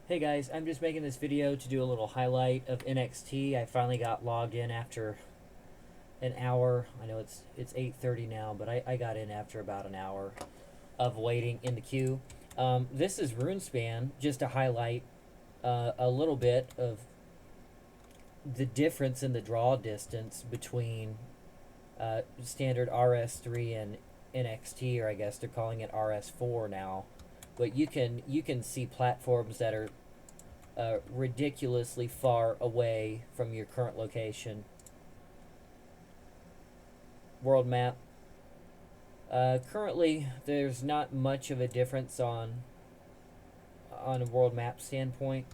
Hey guys, I'm just making this video to do a little highlight of NXT. I finally got logged in after an hour. I know it's 8:30 now, but I got in after about an hour of waiting in the queue. This is RuneSpan, just to highlight a little bit of the difference in the draw distance between standard RS3 and NXT, or I guess they're calling it RS4 now. But you can see platforms that are ridiculously far away from your current location. World map. Currently, there's not much of a difference on a world map standpoint.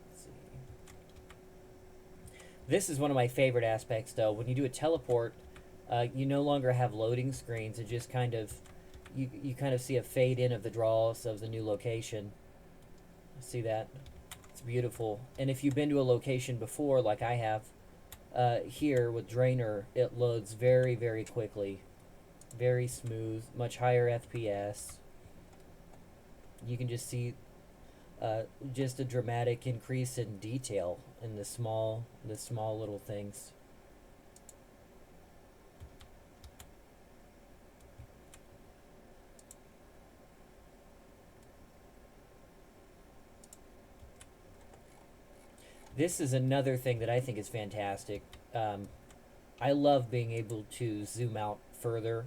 Let's see. This is one of my favorite aspects, though. When you do a teleport, you no longer have loading screens. It just kind of you kind of see a fade in of the draws of the new location. See that? It's beautiful. And if you've been to a location before, like I have, here with Drainer, it loads very, very quickly. Very smooth, much higher FPS. You can just see just a dramatic increase in detail in the small little things. This is another thing that I think is fantastic. I love being able to zoom out further.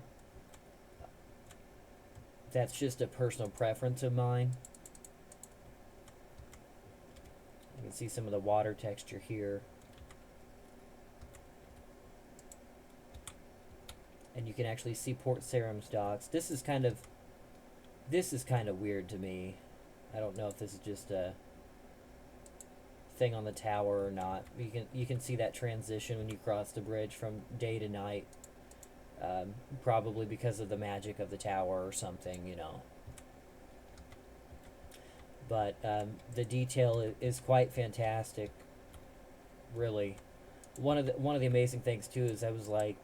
That's just a personal preference of mine. You can see some of the water texture here. And you can actually see Port Sarum's docks. This is kind of weird to me. I don't know if this is just a thing on the tower or not. You can see that transition when you cross the bridge from day to night. Probably because of the magic of the tower or something, you know. But the detail is quite fantastic, really. One of the amazing things too is I was like,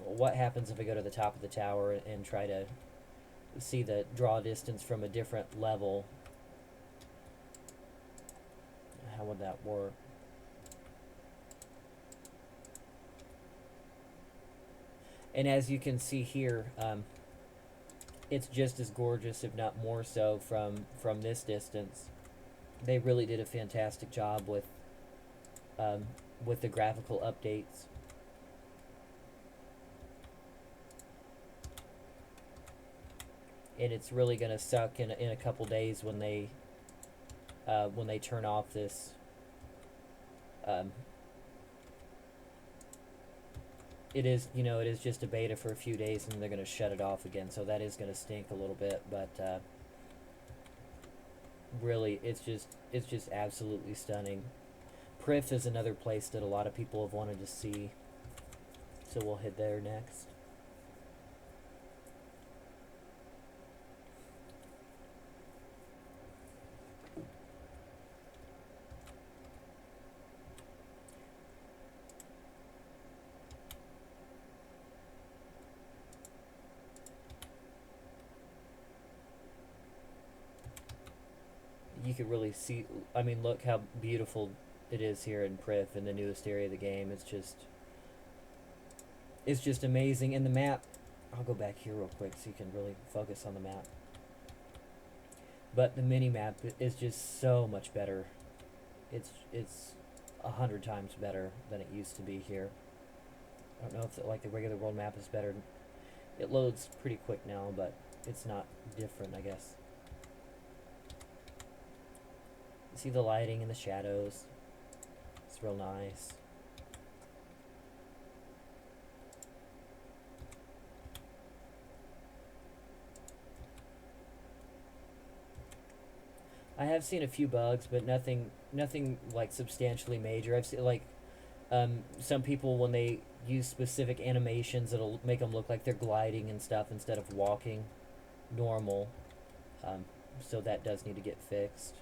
what happens if I go to the top of the tower and try to see the draw distance from a different level? How would that work? And as you can see here, it's just as gorgeous, if not more so, from this distance. They really did a fantastic job with the graphical updates. And it's really gonna suck in a couple days when they turn off this. It is, you know, it is just a beta for a few days, and they're gonna shut it off again. So that is gonna stink a little bit, but really, it's just absolutely stunning. Prif is another place that a lot of people have wanted to see, so we'll head there next. You could really see, I mean, look how beautiful it is here in Prif, in the newest area of the game. It's just amazing. And the map, I'll go back here real quick so you can really focus on the map. But the mini map is just so much better. It's 100 times better than it used to be here. I don't know if like the regular world map is better. It loads pretty quick now, but it's not different, I guess. You see the lighting and the shadows. It's real nice. I have seen a few bugs, but nothing like substantially major. I've seen like some people, when they use specific animations, it'll make them look like they're gliding and stuff instead of walking normal. So that does need to get fixed.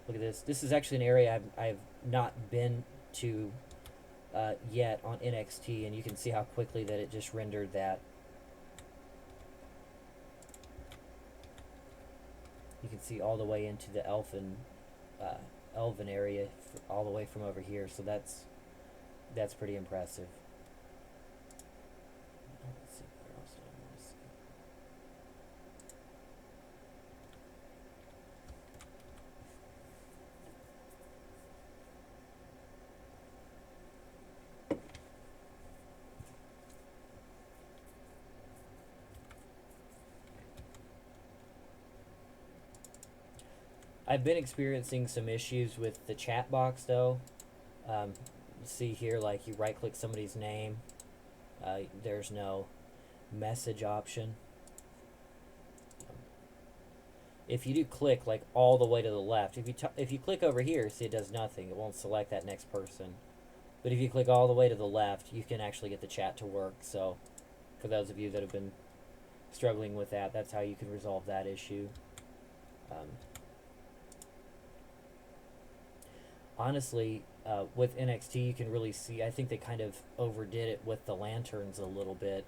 Look at this. This is actually an area I've not been to yet on NXT, and you can see how quickly that it just rendered that. You can see all the way into the elven area, all the way from over here. So that's pretty impressive. Let's see, where else did I want to see? I've been experiencing some issues with the chat box though. See here, like you right click somebody's name, there's no message option. If you do click like all the way to the left, if you click over here, see it does nothing. It won't select that next person. But if you click all the way to the left, you can actually get the chat to work. So for those of you that have been struggling with that, that's how you can resolve that issue. Honestly, with NXT, you can really see, I think they kind of overdid it with the lanterns a little bit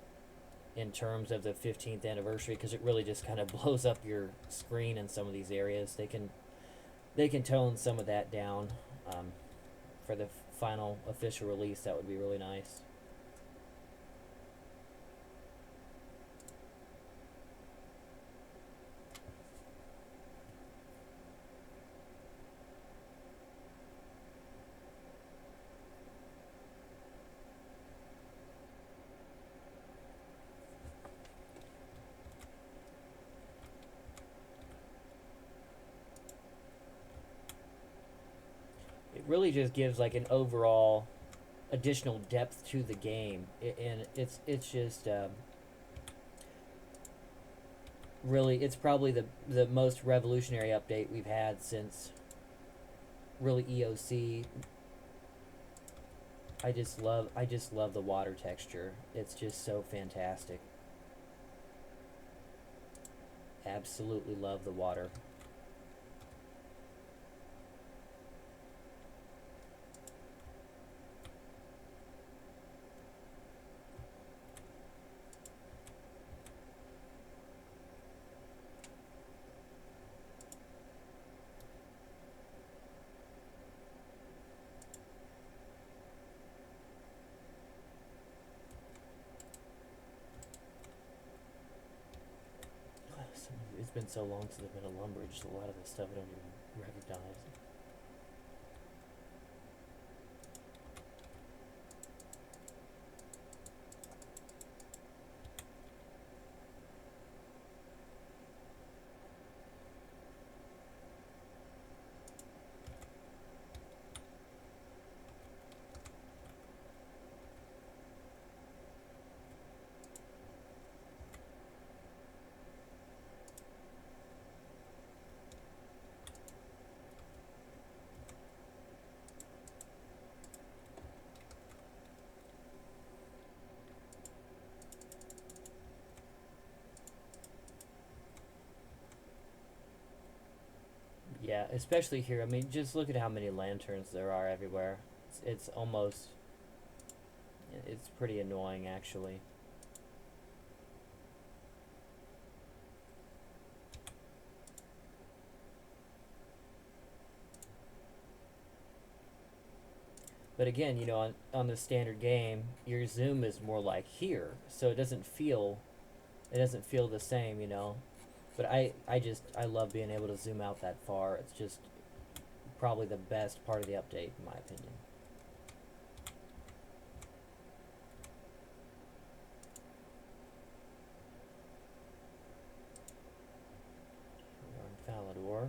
in terms of the 15th anniversary, because it really just kind of blows up your screen in some of these areas. They can tone some of that down for the final official release. That would be really nice. Really just gives like an overall additional depth to the game, and it's just really, it's probably the most revolutionary update we've had since really EOC. I just love the water texture. It's just so fantastic. Absolutely love the water. It's been so long since I've been a lumber, just a lot of the stuff I don't even recognize. Yeah, especially here. I mean, just look at how many lanterns there are everywhere. It's almost, it's pretty annoying actually. But again, you know, on the standard game, your zoom is more like here, so it doesn't feel the same, you know. But I love being able to zoom out that far. It's just probably the best part of the update, in my opinion. We're on Falador.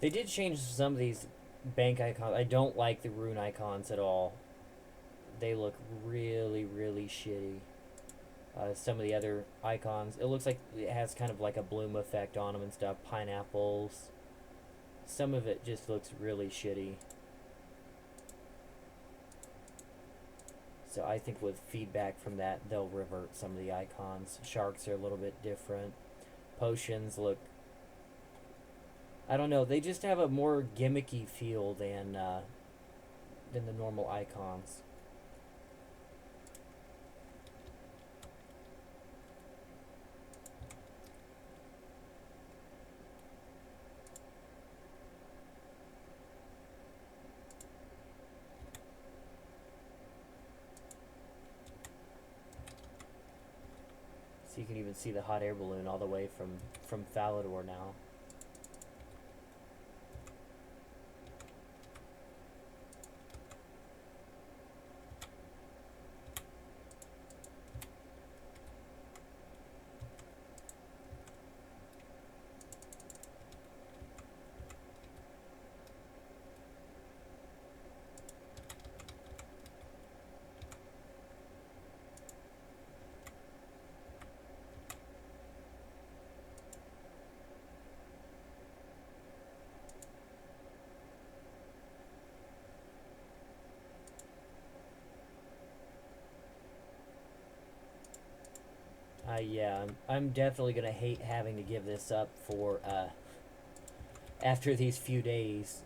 They did change some of these bank icons. I don't like the rune icons at all. They look really, really shitty. Some of the other icons, it looks like it has kind of like a bloom effect on them and stuff. Pineapples. Some of it just looks really shitty. So I think with feedback from that, they'll revert some of the icons. Sharks are a little bit different. Potions look, I don't know, they just have a more gimmicky feel than the normal icons. So you can even see the hot air balloon all the way from Falador now. Yeah, I'm definitely gonna hate having to give this up for after these few days.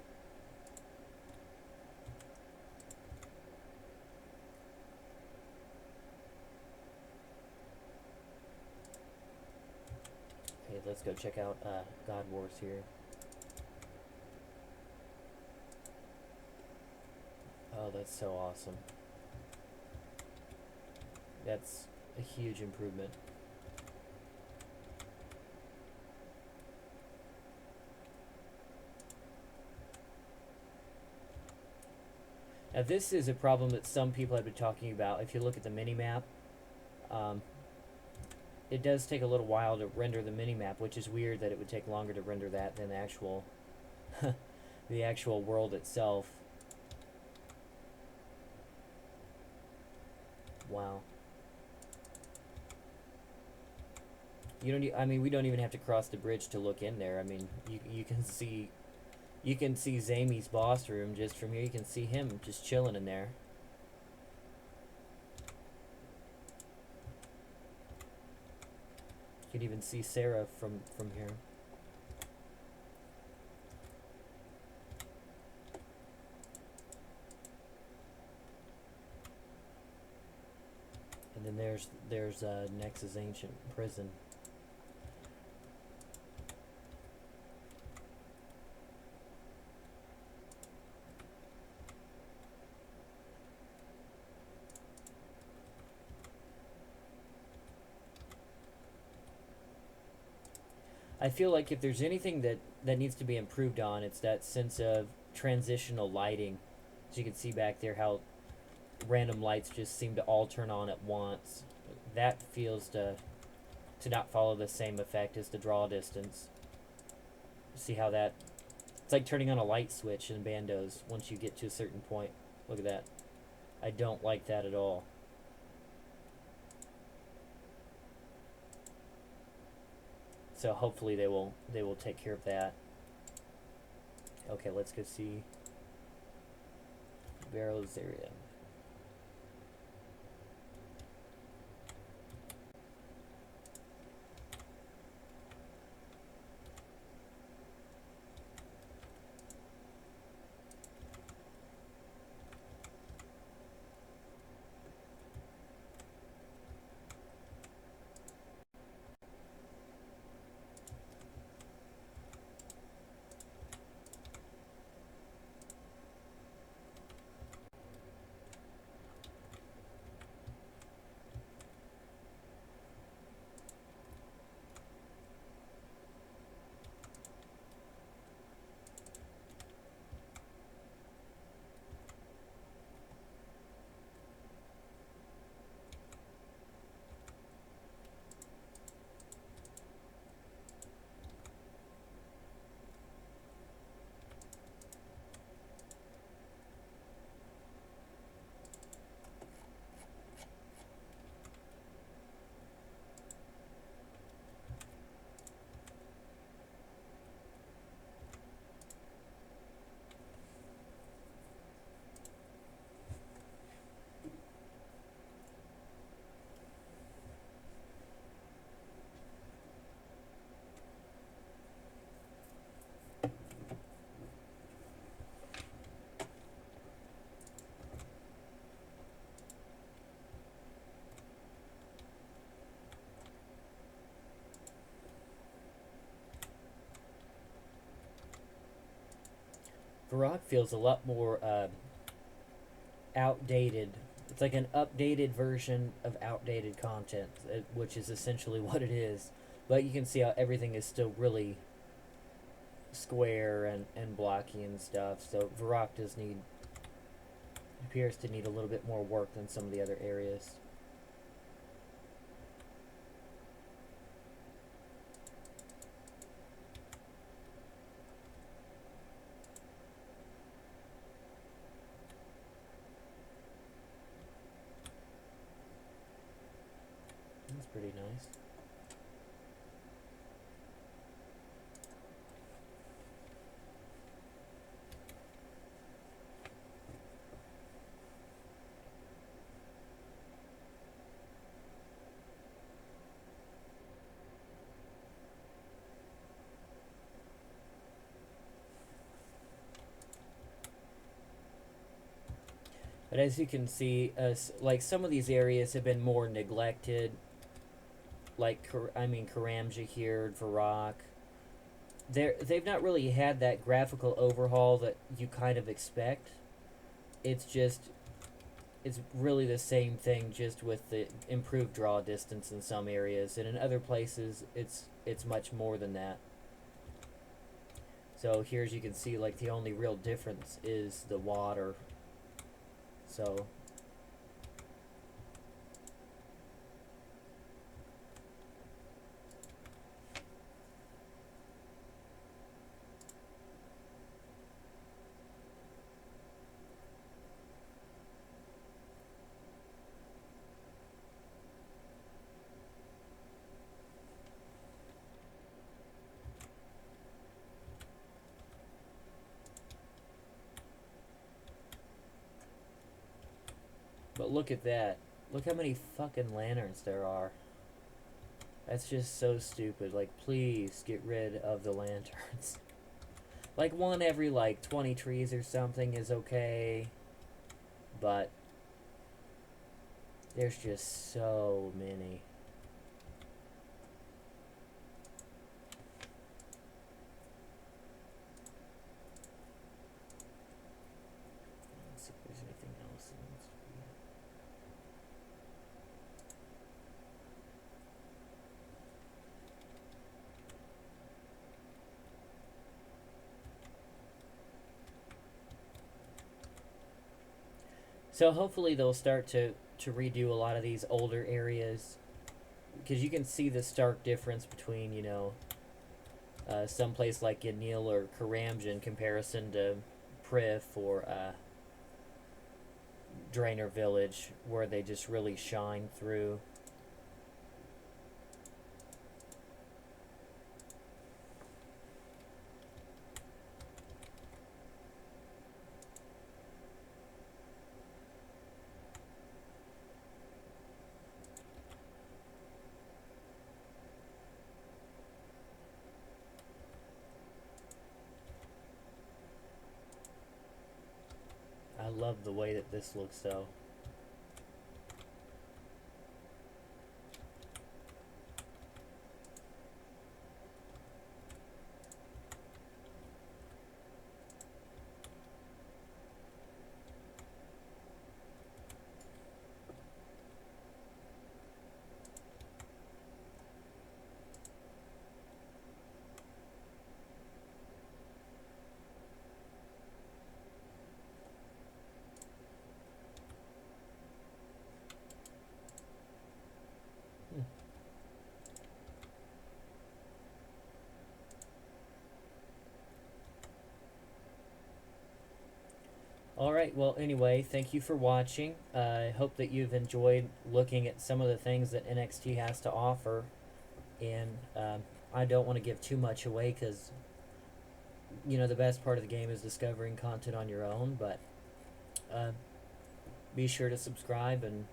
Okay, let's go check out God Wars here. Oh, that's so awesome. That's a huge improvement. Now this is a problem that some people have been talking about. If you look at the mini-map, um, it does take a little while to render the mini-map, which is weird that it would take longer to render that than the actual the actual world itself. Wow. You don't. I mean, we don't even have to cross the bridge to look in there. I mean, you can see Zamie's boss room just from here. You can see him just chilling in there. You can even see Sarah from here. And then there's Nexus Ancient Prison. I feel like if there's anything that needs to be improved on, it's that sense of transitional lighting. As you can see back there, how random lights just seem to all turn on at once. That feels to not follow the same effect as the draw distance. See how that, it's like turning on a light switch in bandos once you get to a certain point. Look at that. I don't like that at all. So hopefully they will take care of that. Okay, let's go see Barrows area. Varrock feels a lot more outdated. It's like an updated version of outdated content, which is essentially what it is. But you can see how everything is still really square and blocky and stuff. So Varrock appears to need a little bit more work than some of the other areas. That's pretty nice. But as you can see, like some of these areas have been more neglected. Like Karamja here, Varrock. They've not really had that graphical overhaul that you kind of expect. It's really the same thing, just with the improved draw distance in some areas, and in other places it's much more than that. So here, as you can see, like the only real difference is the water. So but look at that. Look how many fucking lanterns there are. That's just so stupid. Like, please get rid of the lanterns. Like, one every, like, 20 trees or something is okay. But there's just so many. Let's see if there's anything else that needs to be. So hopefully they'll start to redo a lot of these older areas, because you can see the stark difference between, some place like Yanil or Karamja in comparison to Prif or Draenor Village, where they just really shine through. I love the way that this looks, though. Alright, well, anyway, thank you for watching. I hope that you've enjoyed looking at some of the things that NXT has to offer. And I don't want to give too much away, because, the best part of the game is discovering content on your own. But be sure to subscribe and